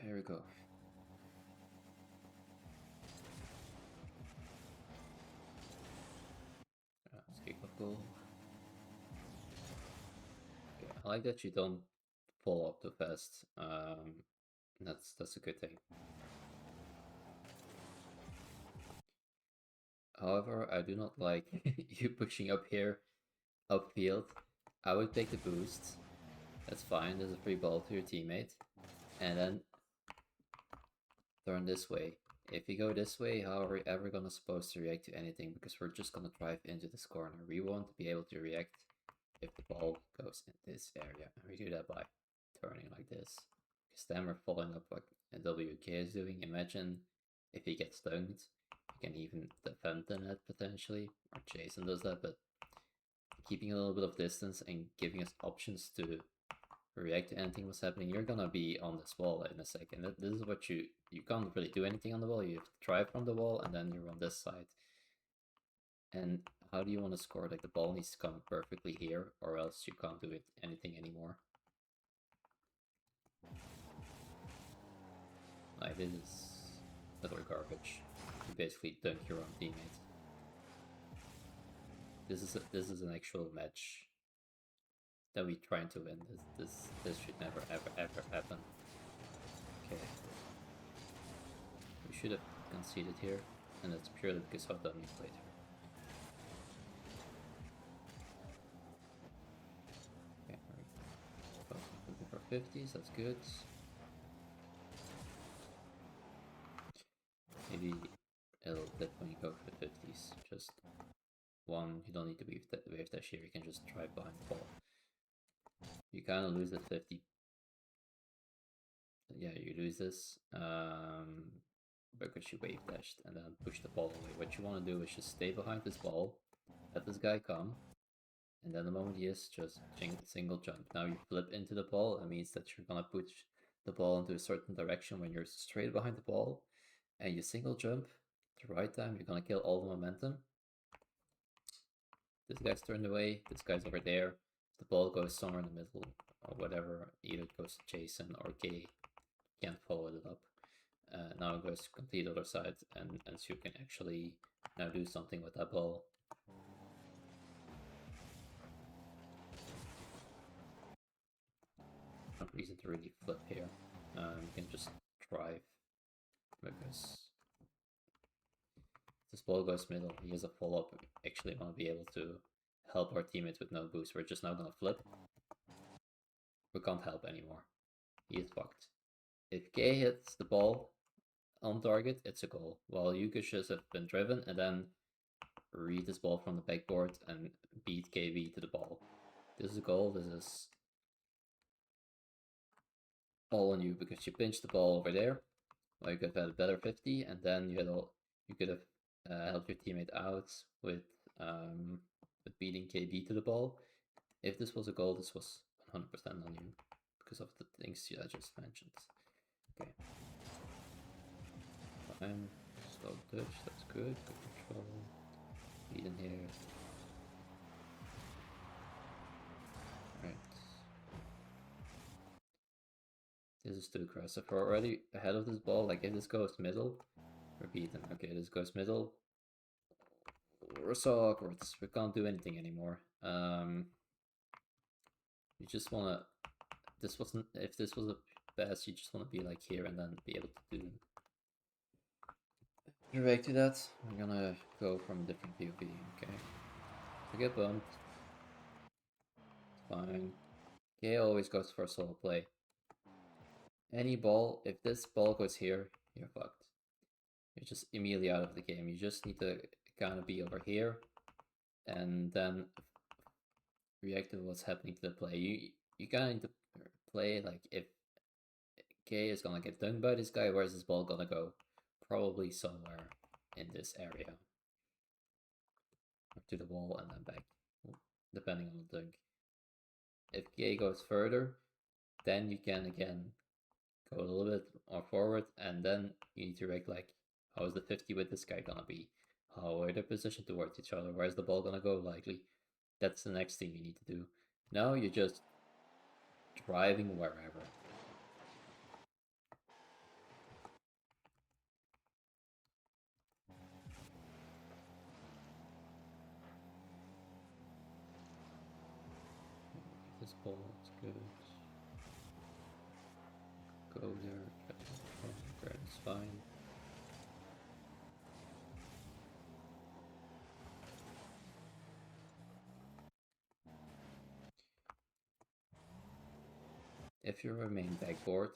Here we go. Let's kick off goal. Okay, I like that you don't fall up too fast. That's a good thing. However, I do not like you pushing up here, upfield. I would take the boost. That's fine. There's a free ball to your teammate, and then turn this way. If you go this way, how are we ever gonna supposed to react to anything? Because we're just gonna drive into this corner. We want to be able to react if the ball goes in this area. And we do that by turning like this. Because then we're following up what WK is doing. Imagine if he gets stunned, you can even defend the net potentially. Or Jason does that, but keeping a little bit of distance and giving us options to react to anything that's happening, you're gonna be on this wall in a second. This is what you can't really do anything on the wall. You have to drive from the wall and then you're on this side. And how do you want to score? Like the ball needs to come perfectly here, or else you can't do anything anymore. Like this is utter garbage. You basically dunk your own teammate. This is an actual match that we're trying to win. This should never ever happen. Okay. We should have conceded here, and that's purely because how dumb we played here. Okay, looking for 50s, that's good. Maybe it'll dip when you go for the 50s. Just one, you don't need to wave dash here, you can just drive behind the ball. You kind of lose the 50. Yeah, you lose this because you wave dashed and then push the ball away. What you want to do is just stay behind this ball, let this guy come, and then the moment he is, just single jump. Now you flip into the ball, that means that you're gonna push the ball into a certain direction when you're straight behind the ball, and you single jump at the right time, you're gonna kill all the momentum. This guy's turned away, this guy's over there, the ball goes somewhere in the middle, or whatever, either it goes to Jason or K, can't follow it up. Now it goes to complete other side, and so you can actually now do something with that ball. No reason to really flip here. You can just drive, because this ball goes middle. He has a follow-up. We actually want to be able to help our teammates with no boost. We're just now gonna flip. We can't help anymore. He is fucked. If K hits the ball on target, it's a goal. While you could just have been driven and then read this ball from the backboard and beat KB to the ball. This is a goal. This is all on you because you pinched the ball over there. Well, you could have had a better 50, and then you could have helped your teammate out with beating KB to the ball. If this was a goal, this was 100% on you because of the things I just mentioned. Okay. Fine. Slow touch, that's good. Good control. Beat in here. Right. This is too aggressive. We're already ahead of this ball. Like if this goes middle, we're beaten. Okay, this goes middle. We're so awkward. We can't do anything anymore. You just wanna. This wasn't. If this was a pass, you just wanna be like here and then be able to do. React to that. We're gonna go from a different POV. Okay. I get bumped. It's fine. K always goes for a solo play. Any ball, if this ball goes here, you're fucked. You're just immediately out of the game. You just need to kind of be over here and then react to what's happening to the play. You kind of need to play like if K is gonna get dunked by this guy, where's this ball gonna go? Probably somewhere in this area. Or to the wall and then back, depending on the dunk. If K goes further, then you can again go a little bit more forward, and then you need to react like, how is the 50 with this guy gonna be? How are they positioned towards each other? Where's the ball gonna go likely? That's the next thing you need to do. Now you're just driving wherever. Go there. It's fine. If you remain backboard,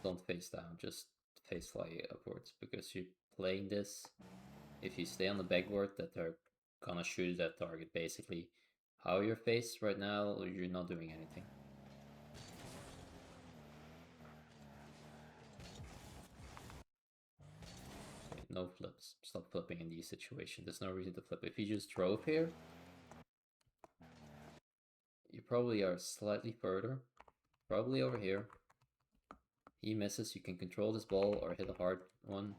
don't face down, just face fly upwards, because you're playing this. If you stay on the backboard, that they're gonna shoot that target basically. How you're faced right now, you're not doing anything. Okay, no flips. Stop flipping in these situations. There's no reason to flip. If you just drove here, you probably are slightly further. Probably over here. He misses, you can control this ball or hit a hard one.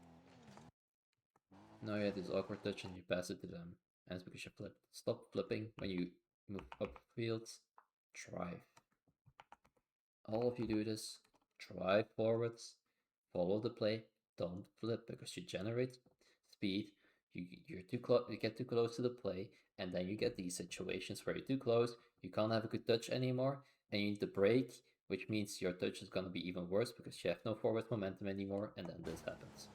Now you have this awkward touch and you pass it to them. And it's because you flip. Stop flipping when you move upfield. Drive. All of you do this. Drive forwards. Follow the play. Don't flip because you generate speed. You're too close. You get too close to the play, and then you get these situations where you're too close. You can't have a good touch anymore, and you need to break, which means your touch is gonna be even worse because you have no forward momentum anymore, and then this happens.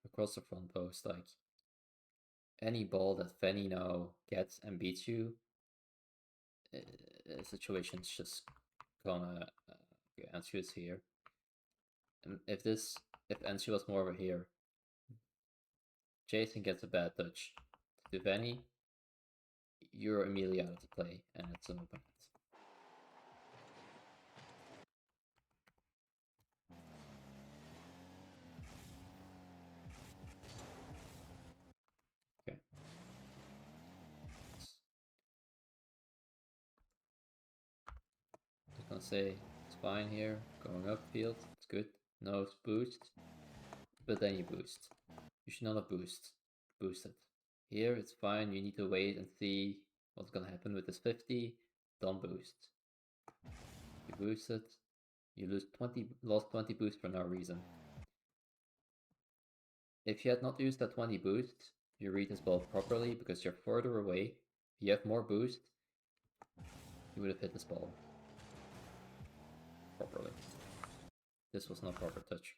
Across the front post, like any ball that Fanny now gets and beats you, the situation's just gonna Anshu is here. And if Anshu was more over here, Jason gets a bad touch to Fanny, you're immediately out of the play, and it's an open net. Okay. Just gonna say it's fine here. Going upfield, it's good. No boost, but then you boost. You should not have boosted. Here it's fine. You need to wait and see what's gonna happen with this 50. Don't boost. You boosted. You lost 20 boost for no reason. If you had not used that 20 boost, you read this ball properly because you're further away. If you have more boost, you would have hit this ball properly. This was not proper touch.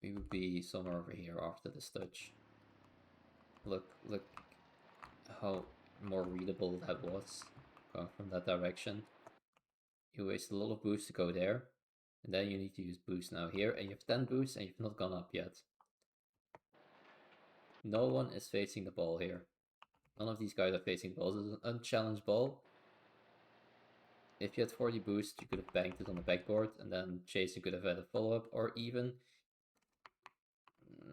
We would be somewhere over here after this touch. Look how more readable that was going from that direction. You waste a lot of boost to go there, and then you need to use boost now here, and you have 10 boosts and you've not gone up yet. No one is facing the ball here. None of these guys are facing the ball. This is an unchallenged ball. If you had 40 boost, you could have banked it on the backboard, and then Jason could have had a follow-up, or even...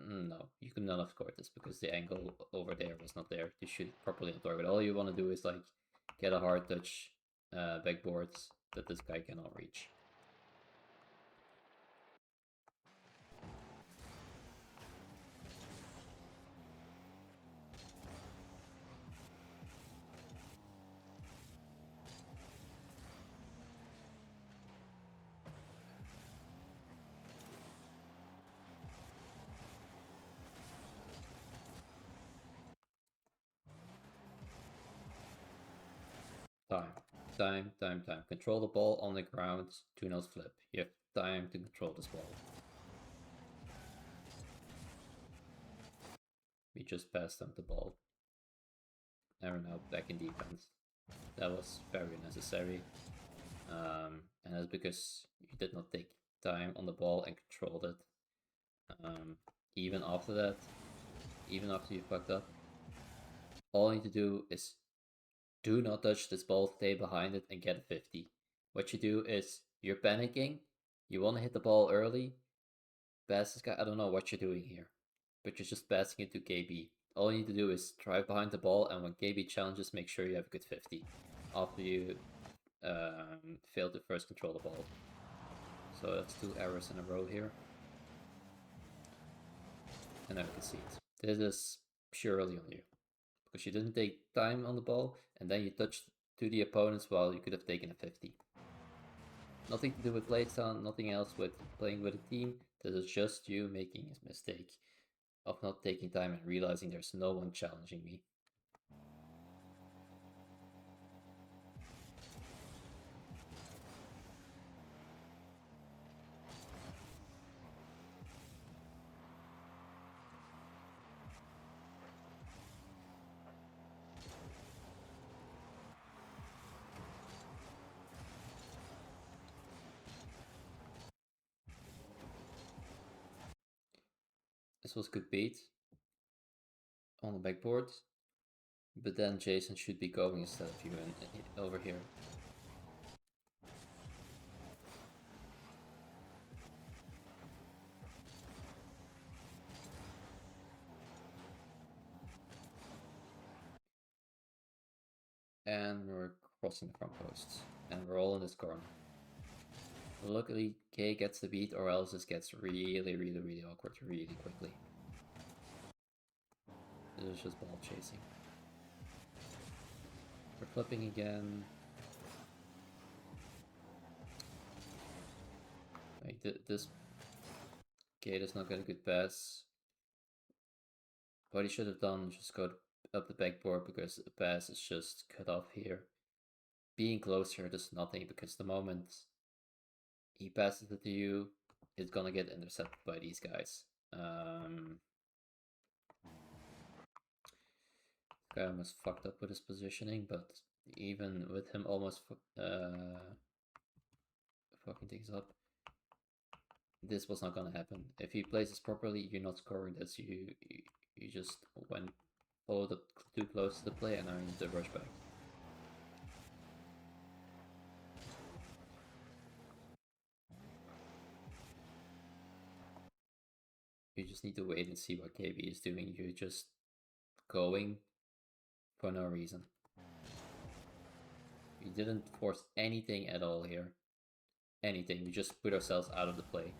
No, you could not have scored this because the angle over there was not there to shoot properly on target. All you want to do is like get a hard touch backboards that this guy cannot reach. Time. Control the ball on the ground, do not flip. You have time to control this ball. We just passed them the ball. And we're now back in defense. That was very necessary. And that's because you did not take time on the ball and controlled it. Even after that, even after you fucked up, all you need to do is do not touch this ball, stay behind it, and get a 50. What you do is, you're panicking, you want to hit the ball early, pass this guy, I don't know what you're doing here, but you're just passing it to KB. All you need to do is drive behind the ball, and when KB challenges, make sure you have a good 50, after you fail to first control the ball. So that's 2 errors in a row here. And now we can see it. This is purely on you. Because you didn't take time on the ball, and then you touched to the opponents while you could have taken a 50. Nothing to do with playtime, nothing else with playing with a team. This is just you making a mistake of not taking time and realizing there's no one challenging me. This was good beat on the backboard, but then Jason should be going instead of you over here. And we're crossing the front posts, and we're all in this corner. Luckily, K gets the beat, or else this gets really awkward really quickly. This is just ball chasing. We're flipping again. Like this K does not get a good pass. What he should have done is just go up the backboard, because the pass is just cut off here. Being closer does nothing, because the moment he passes it to you, it's gonna get intercepted by these guys. This guy almost fucked up with his positioning, but even with him almost fucking things up, this was not gonna happen. If he plays this properly, you're not scoring this. You just went followed up too close to the play, and now you need to rush back. You just need to wait and see what KB is doing. You're just going for no reason. We didn't force anything at all here. Anything. We just put ourselves out of the play.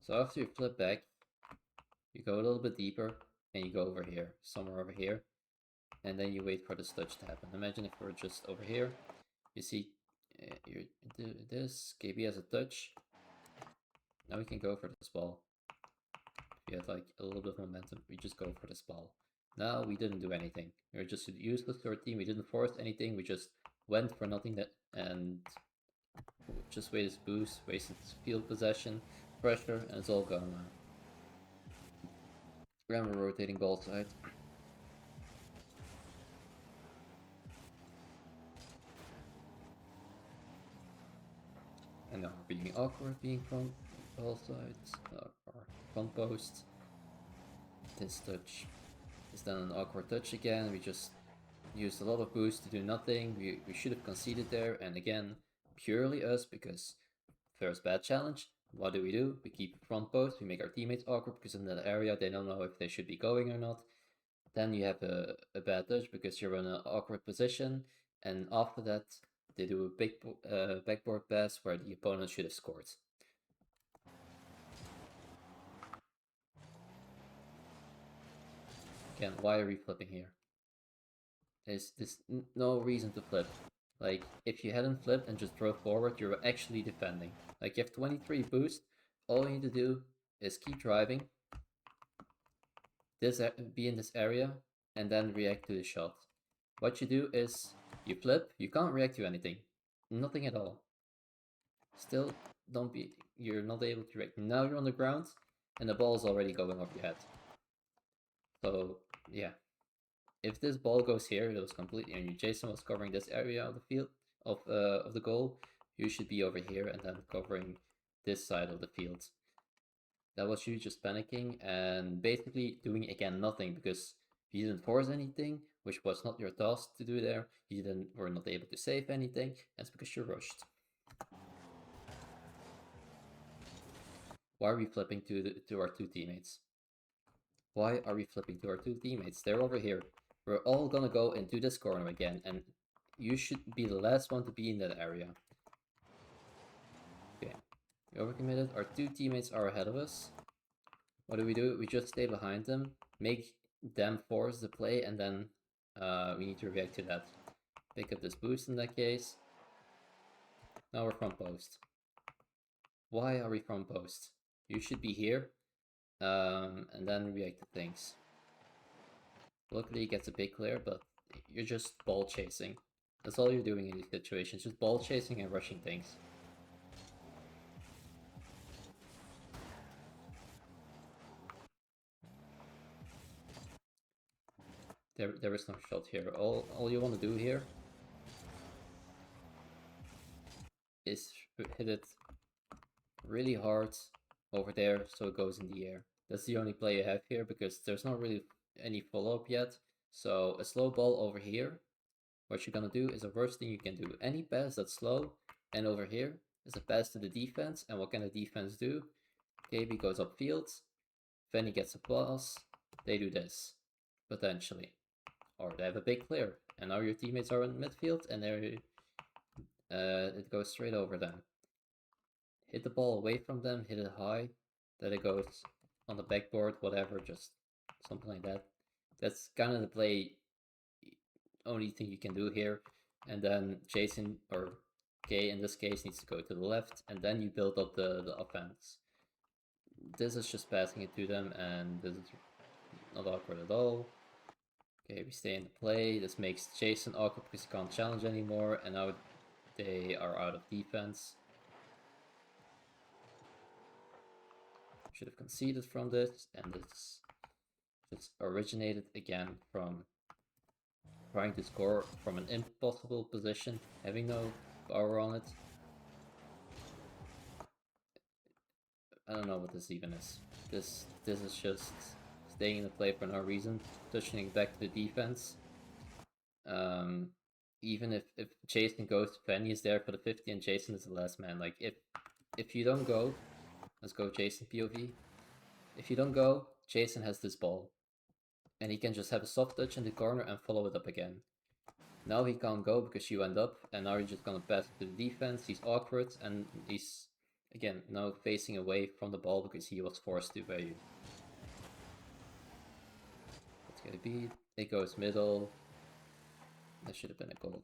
So after you flip back, you go a little bit deeper, and you go over here, somewhere over here, and then you wait for this touch to happen. Imagine if we're just over here, you see you do this, KB has a touch. Now we can go for this ball. If you had like a little bit of momentum, we just go for this ball. Now we didn't do anything. We were just useless to our team. We didn't force anything. We just went for nothing and just wasted boost, wasted field possession, pressure, and it's all gone now. Remember rotating ball side. And now we're being awkward, being front ball sides, or front post. This touch is then an awkward touch again. We just used a lot of boost to do nothing. We should have conceded there, and again, purely us, because first bad challenge. What do? We keep front post, we make our teammates awkward, because in that area they don't know if they should be going or not. Then you have a bad touch because you're in an awkward position, and after that they do a big backboard pass where the opponent should have scored. Again, why are we flipping here? There's no reason to flip. Like, if you hadn't flipped and just drove forward, you're actually defending. Like, you have 23 boost, all you need to do is keep driving, be in this area, and then react to the shot. What you do is, you flip, you can't react to anything. Nothing at all. Still, you're not able to react. Now you're on the ground, and the ball is already going off your head. So, yeah. If this ball goes here, it was completely on you. Jason was covering this area of the field, of the goal. You should be over here and then covering this side of the field. That was you just panicking and basically doing again nothing, because you didn't force anything, which was not your task to do there. You were not able to save anything. That's because you rushed. Why are we flipping to our two teammates? Why are we flipping to our two teammates? They're over here. We're all gonna go into this corner again, and you should be the last one to be in that area. Okay. We overcommitted. Our 2 teammates are ahead of us. What do? We just stay behind them, make them force the play, and then we need to react to that. Pick up this boost in that case. Now we're front post. Why are we front post? You should be here, and then react to things. Luckily, he gets a big clear, but you're just ball chasing. That's all you're doing in these situations, just ball chasing and rushing things. There is no shot here. All you want to do here is hit it really hard over there so it goes in the air. That's the only play you have here because there's not really any follow-up yet. So a slow ball over here, what you're gonna do is the worst thing you can do. Any pass that's slow, and over here is a pass to the defense, and what can the defense do? KB goes upfield, Fanny gets a pass, they do this, potentially. Or they have a big clear, and now your teammates are in midfield, and it goes straight over them. Hit the ball away from them, hit it high, that it goes on the backboard, whatever, just something like that. That's kind of the play, only thing you can do here. And then Jason, or K in this case, needs to go to the left, and then you build up the offense. This is just passing it to them, and this is not awkward at all. Okay, we stay in the play. This makes Jason awkward because he can't challenge anymore, and now they are out of defense. Should have conceded from this, and this just originated again from trying to score from an impossible position, having no power on it. I don't know what this even is. This is just staying in the play for no reason, touching it back to the defense. Even if Jason goes, Fanny is there for the 50 and Jason is the last man. Like if you don't go, let's go Jason POV. If you don't go, Jason has this ball. And he can just have a soft touch in the corner and follow it up again. Now he can't go because you end up, and now you're just gonna pass to the defense. He's awkward, and he's again now facing away from the ball because he was forced to by you. Let's get a beat. It goes middle. That should have been a goal.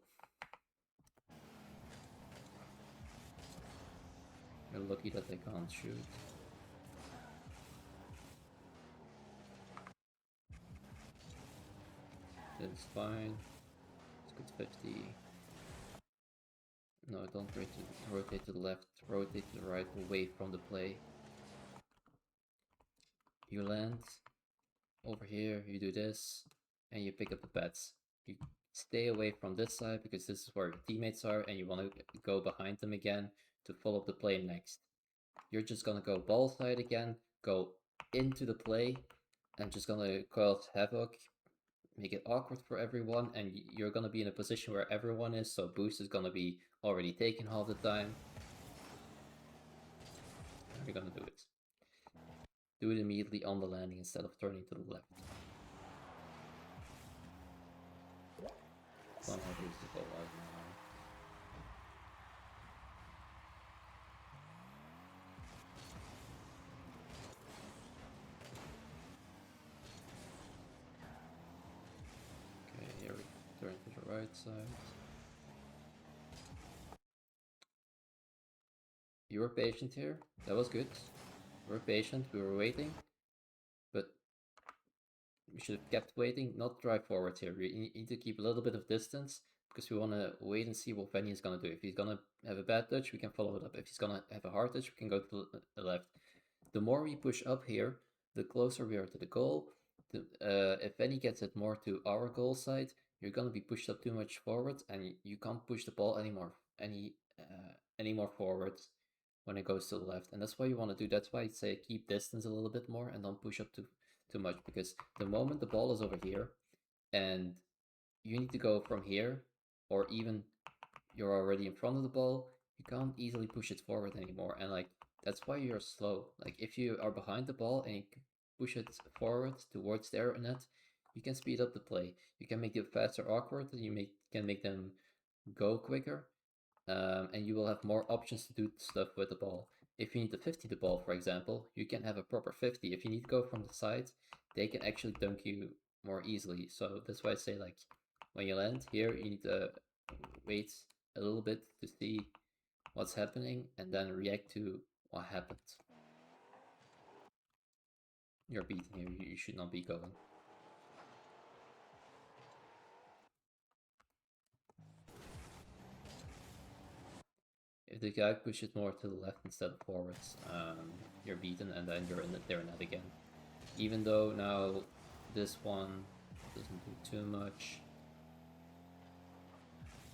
You're lucky that they can't shoot. That's fine. Let's go to 50. No, don't rotate to the left. Rotate to the right, away from the play. You land over here, you do this, and you pick up the pets. You stay away from this side because this is where your teammates are, and you want to go behind them again to follow up the play next. You're just gonna go ball side again, go into the play, and just gonna cause havoc, make it awkward for everyone, and you're gonna be in a position where everyone is, so boost is gonna be already taken half the time. How are you gonna do it? Do it immediately on the landing instead of turning to the left. Somehow lose the ball out now. Okay, here we turn to the right side. You were patient here. That was good. We were patient, we were waiting. But we should have kept waiting, not drive forward here. We need to keep a little bit of distance because we want to wait and see what Venny is going to do. If he's going to have a bad touch, we can follow it up. If he's going to have a hard touch, we can go to the left. The more we push up here, the closer we are to the goal. If Venny gets it more to our goal side, you're going to be pushed up too much forward, and you can't push the ball anymore forward when it goes to the left. And that's what you want to do. That's why I say keep distance a little bit more and don't push up too much, because the moment the ball is over here and you need to go from here, or even you're already in front of the ball, you can't easily push it forward anymore. And like that's why you're slow. Like if you are behind the ball and you push it forward towards their net, you can speed up the play. You can make it faster awkward, and you can make them go quicker. And you will have more options to do stuff with the ball. if you need to 50 the ball, for example, you can have a proper 50. If you need to go from the side, they can actually dunk you more easily. So that's why I say, like, when you land here, you need to wait a little bit to see what's happening and then react to what happened. You're beaten here, you should not be going. If the guy pushes more to the left instead of forwards, you're beaten and then you're in their net again. Even though now this one doesn't do too much.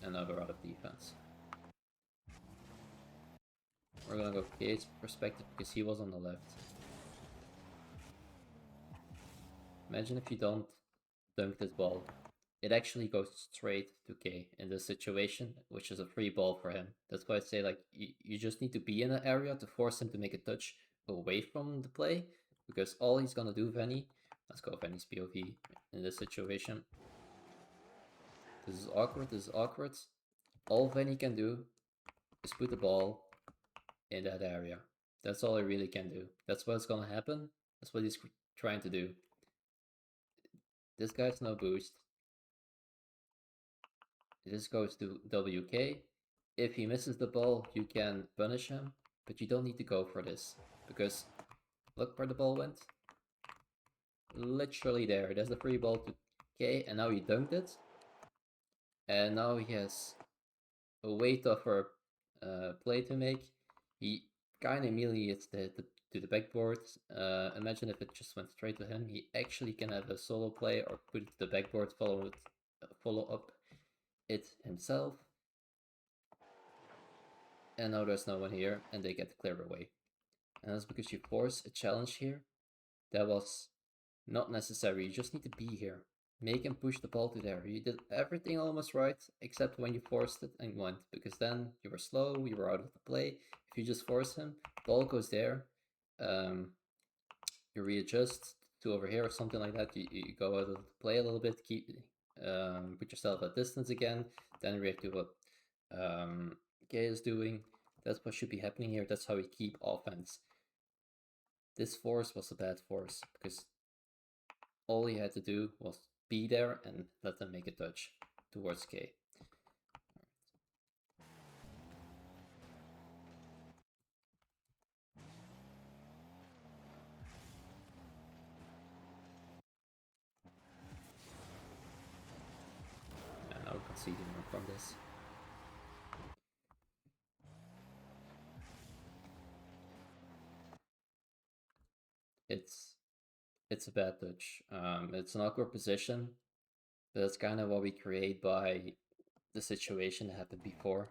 And now they're out of defense. We're gonna go Kate's perspective because he was on the left. Imagine if you don't dunk this ball. It actually goes straight to K in this situation, which is a free ball for him. That's why I say, like, you just need to be in an area to force him to make a touch away from the play, because all he's gonna do, Venny, let's go Venny's POV in this situation. This is awkward, this is awkward. All Venny can do is put the ball in that area. That's all he really can do. That's what's gonna happen. That's what he's trying to do. This guy's no boost. This goes to WK. If he misses the ball, you can punish him, but you don't need to go for this, because look where the ball went. Literally there. There's the free ball to K, and now he dunked it. And now he has a way tougher play to make. He kind of immediately hits to the backboard. Imagine if it just went straight to him. He actually can have a solo play or put it to the backboard, follow up it himself. And now there's no one here, and they get to clear away. And that's because you force a challenge here that was not necessary. You just need to be here. Make him push the ball to there. You did everything almost right, except when you forced it and went, because then you were slow, you were out of the play. If you just force him, ball goes there, you readjust to over here or something like that. You go out of the play a little bit, put yourself at distance again, then react to what Gay is doing. That's what should be happening here. That's how we keep offense. This force was a bad force, because all he had to do was be there and let them make a touch towards K. And now conceding from this. It's a bad touch. It's an awkward position, but that's kind of what we create by the situation that happened before.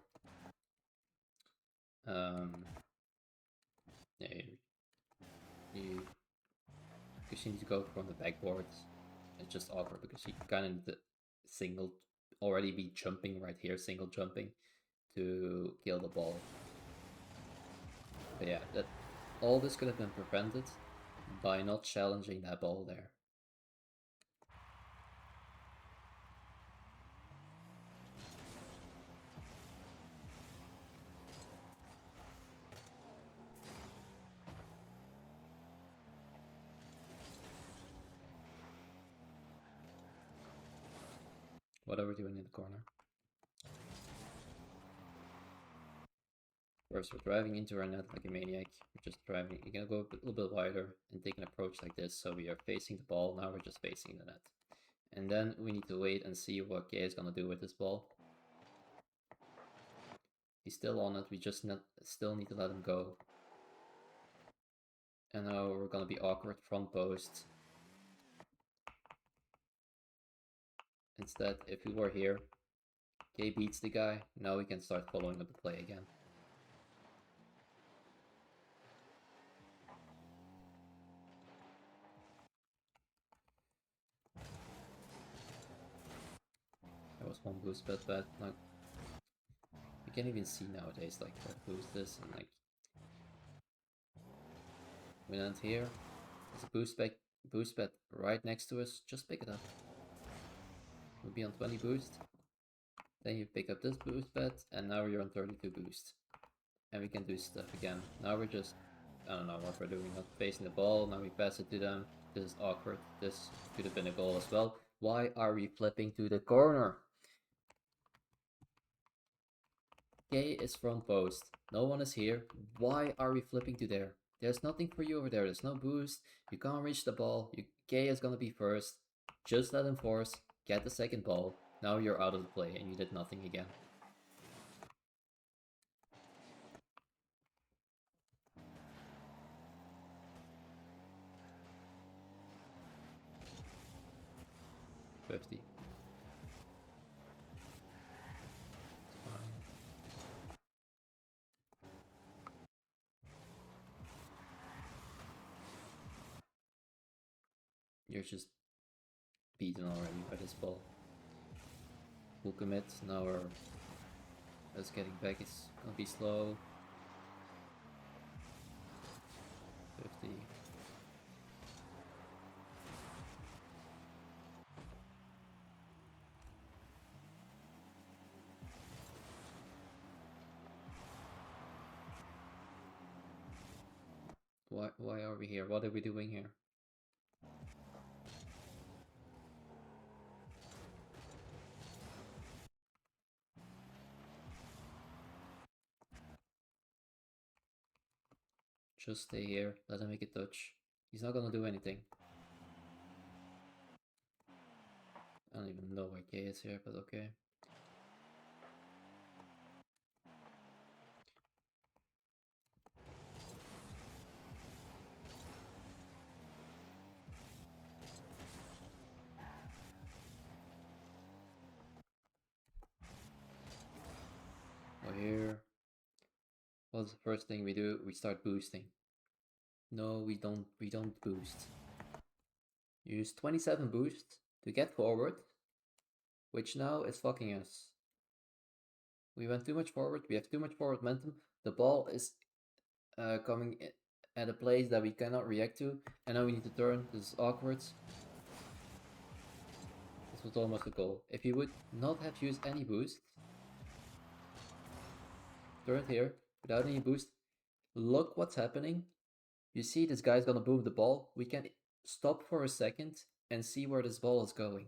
Yeah, because you need to go from the backboard. It's just awkward because you kind of need to already be jumping right here, single jumping to kill the ball. But yeah, all this could have been prevented by not challenging that ball there. What are we doing in the corner? First, we're driving into our net like a maniac. We're just driving. You're gonna go a little bit wider and take an approach like this. So we are facing the ball. Now we're just facing the net. And then we need to wait and see what Gay is gonna do with this ball. He's still on it. We just still need to let him go. And now we're gonna be awkward front post. Instead, if we were here, Gay beats the guy. Now we can start following up the play again. That was one boost, but like, you can't even see nowadays like what boost is, and like we land here. There's a boost pad right next to us. Just pick it up. We'll be on 20 boost. Then you pick up this boost pad, and now you're on 32 boost. and we can do stuff again. Now we're just, I don't know what we're doing, not facing the ball. Now we pass it to them. This is awkward. This could have been a goal as well. Why are we flipping to the corner? K is front post. No one is here. Why are we flipping to there? There's nothing for you over there. There's no boost. You can't reach the ball. K is gonna be first. Just let him force. Get the second ball. Now you're out of the play and you did nothing again. $50. You're just beaten already by this ball. We'll commit. Now us getting back is gonna be slow. 50. Why are we here? What are we doing here? Just stay here. Let him make a touch. He's not gonna do anything. I don't even know where K is here, but okay. We're here. What's the first thing we do? We start boosting. No, we don't boost. Use 27 boost to get forward, which now is fucking us. We went too much forward. We have too much forward momentum. The ball is coming at a place that we cannot react to, and now we need to turn. This is awkward. This was almost a goal. If you would not have used any boost, turn here without any boost. Look what's happening. You see this guy's gonna boom the ball. We can stop for a second and see where this ball is going.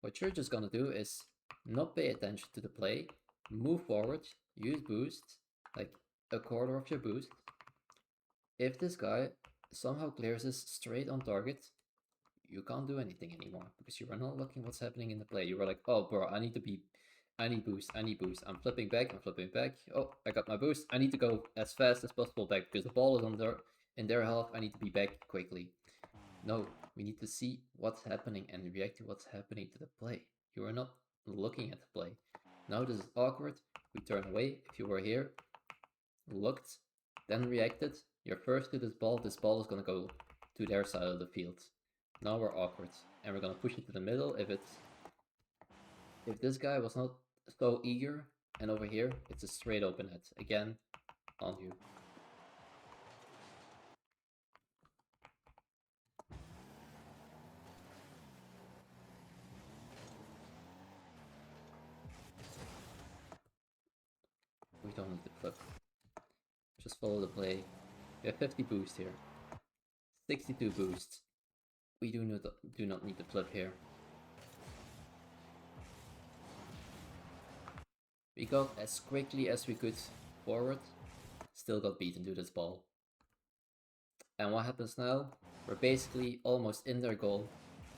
What you're just gonna do is not pay attention to the play, move forward, use boost, like a quarter of your boost. If this guy somehow clears this straight on target, you can't do anything anymore because you were not looking what's happening in the play. You were like, oh bro, I need boost, I'm flipping back. Oh, I got my boost. I need to go as fast as possible back because the ball is in their half. I need to be back quickly. No, we need to see what's happening and react to what's happening to the play. You are not looking at the play. Now this is awkward. We turn away. If you were here, looked, then reacted, you're first to this ball is gonna go to their side of the field. Now we're awkward and we're gonna push it to the middle. If this guy was not so eager, and over here it's a straight open net. Again, on you. We don't need to flip. Just follow the play. We have 50 boost here. 62 boost. We do not need to flip here. We got as quickly as we could forward. Still got beaten to this ball. And what happens now? We're basically almost in their goal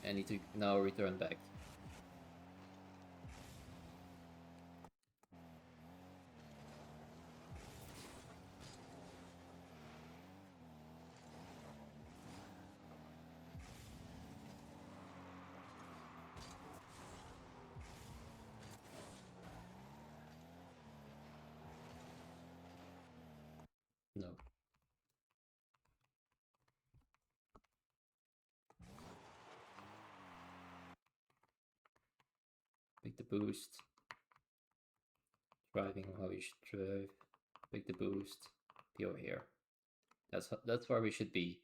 and need to now return back. No. Pick the boost. Driving how you should drive. Pick the boost. Be over here. That's where we should be.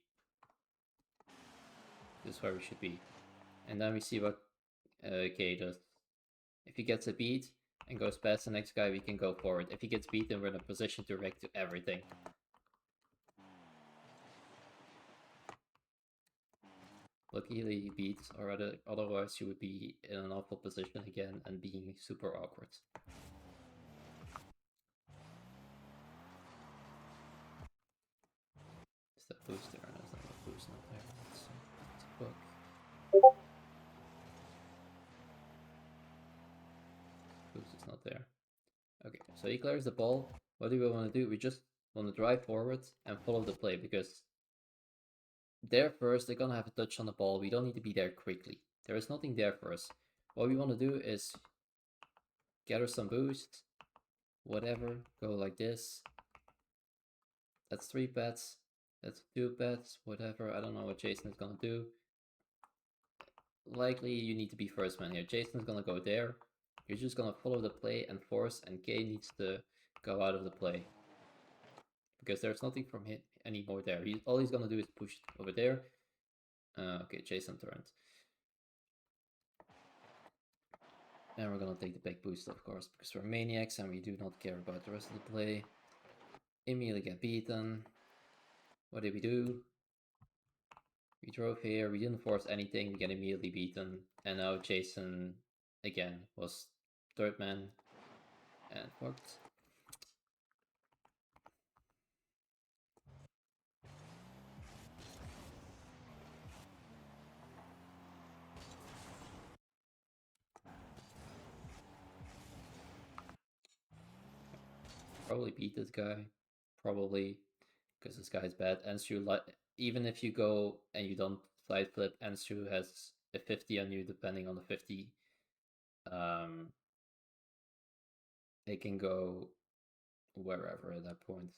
This is where we should be. And then we see what K does. If he gets a beat, and goes past the next guy, we can go forward. If he gets beaten, we're in a position to react to everything. Luckily he beats, or otherwise you would be in an awful position again and being super awkward. Is that boost there? No, there's not a boost not there. It's a bug. Boost is not there. Okay, so he clears the ball. What do we want to do? We just want to drive forward and follow the play, because there first, they're gonna have a touch on the ball. We don't need to be there quickly. There is nothing there for us. What we want to do is gather some boost, whatever, go like this. That's 3 bets. That's 2 bets, whatever. I don't know what Jason is gonna do. Likely you need to be first man here. Jason's gonna go there. You're just gonna follow the play and force, and Kay needs to go out of the play, because there's nothing from him anymore there. All he's gonna do is push over there. Okay, Jason turned. And we're gonna take the big boost, of course, because we're maniacs and we do not care about the rest of the play. Immediately get beaten. What did we do? We drove here, we didn't force anything, we get immediately beaten. And now Jason, again, was third man and fucked. Probably beat this guy. Probably, because this guy's bad. Anshu, even if you go and you don't side flip, Anshu has a 50 on you, depending on the 50. It can go wherever at that point.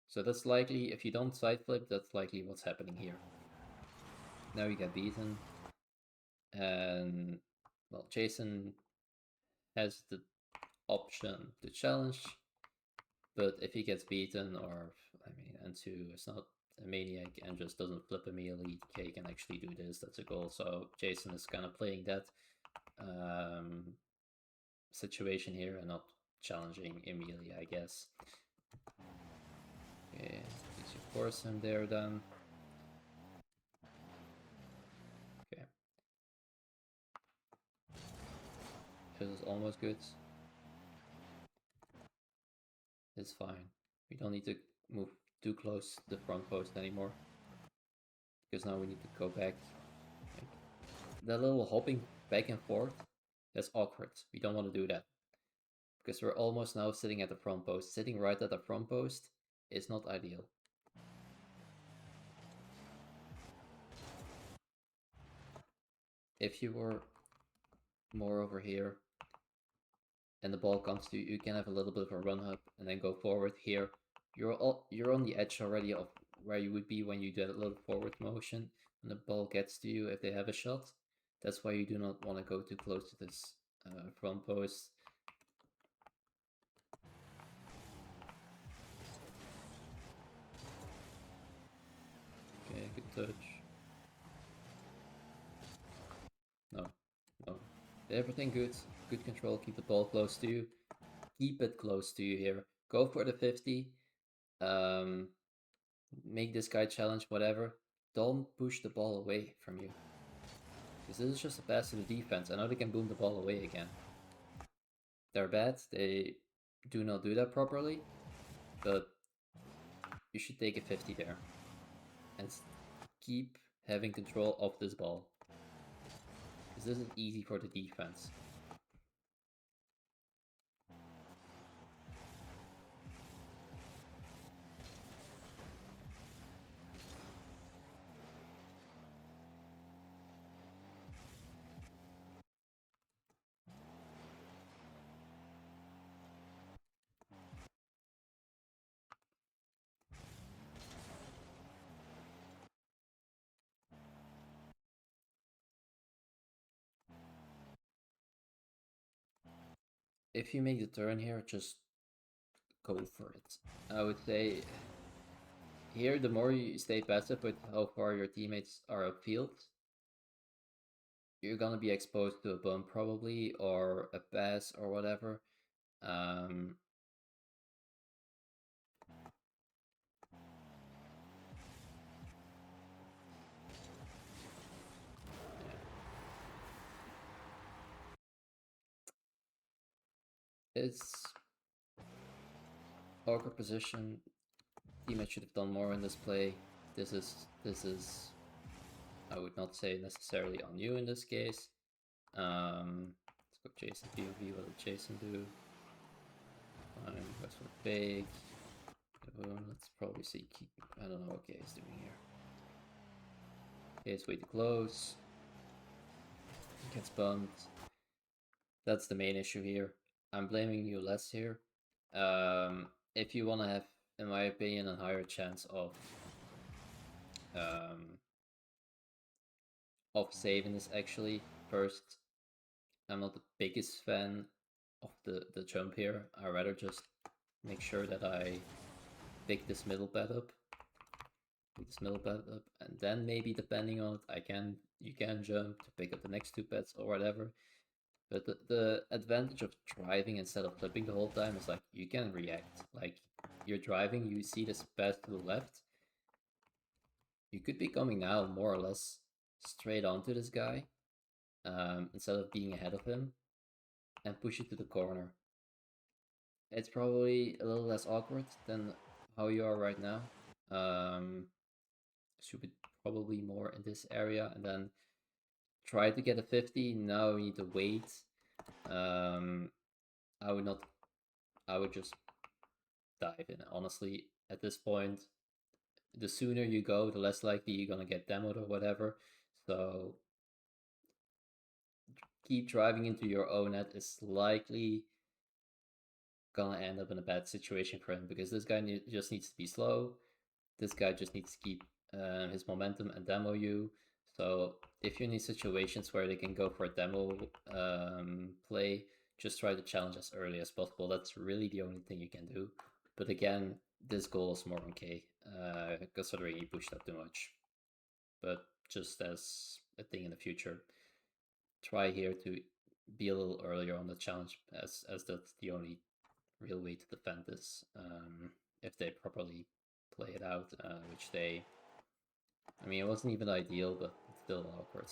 So that's likely, if you don't side flip, that's likely what's happening here. Now you get beaten. And, well, Jason has the option to challenge, but if he gets beaten, or, I mean, N2 is not a maniac and just doesn't flip immediately, K can actually do this, that's a goal. So Jason is kind of playing that situation here and not challenging immediately, I guess. Okay, you force him there then. Okay. This is almost good. It's fine. We don't need to move too close to the front post anymore, because now we need to go back. That little hopping back and forth, that's awkward. We don't want to do that, because we're almost now sitting at the front post. Sitting right at the front post is not ideal. If you were more over here and the ball comes to you, you can have a little bit of a run up and then go forward. Here, you're on the edge already of where you would be when you did a little forward motion. When the ball gets to you, if they have a shot, that's why you do not want to go too close to this front post. Okay, good touch. No. Everything good. Good control. Keep the ball close to you. Keep it close to you here. Go for the 50. Make this guy challenge, whatever. Don't push the ball away from you, because this is just a pass to the defense. I know they can boom the ball away again. They're bad. They do not do that properly. But you should take a 50 there. And keep having control of this ball, because this is easy for the defense. If you make the turn here, just go for it. I would say here, the more you stay passive with how far your teammates are upfield, you're gonna be exposed to a bump probably, or a pass or whatever. Um, yeah. It's awkward position. Teammate should have done more in this play. This is I would not say necessarily on you in this case. Let's go Jason POV. What did Jason do? Fine, goes for big. Let's probably see. I don't know what Gay's doing here. Gay's way too close. Gets bumped. That's the main issue here. I'm blaming you less here. If you want to have, in my opinion, a higher chance um, of saving this actually, first, I'm not the biggest fan of the jump here. I'd rather just make sure that I pick this middle bed up. And then maybe depending on it, you can jump to pick up the next two beds or whatever. But the advantage of driving instead of flipping the whole time is like you can react. Like you're driving, you see this path to the left. You could be coming now more or less straight onto this guy instead of being ahead of him and push it to the corner. It's probably a little less awkward than how you are right now. Should be probably more in this area and then try to get a 50. Now we need to wait. I would not. I would just dive in. Honestly, at this point, the sooner you go, the less likely you're gonna get demoed or whatever. So keep driving into your own net is likely gonna end up in a bad situation for him because this guy just needs to be slow. This guy just needs to keep his momentum and demo you. So if you're in these situations where they can go for a demo play, just try to challenge as early as possible. That's really the only thing you can do. But again, this goal is more on K, considering he pushed up too much. But just as a thing in the future, try here to be a little earlier on the challenge, as that's the only real way to defend this. If they properly play it out, which they, I mean, it wasn't even ideal, but it's still awkward.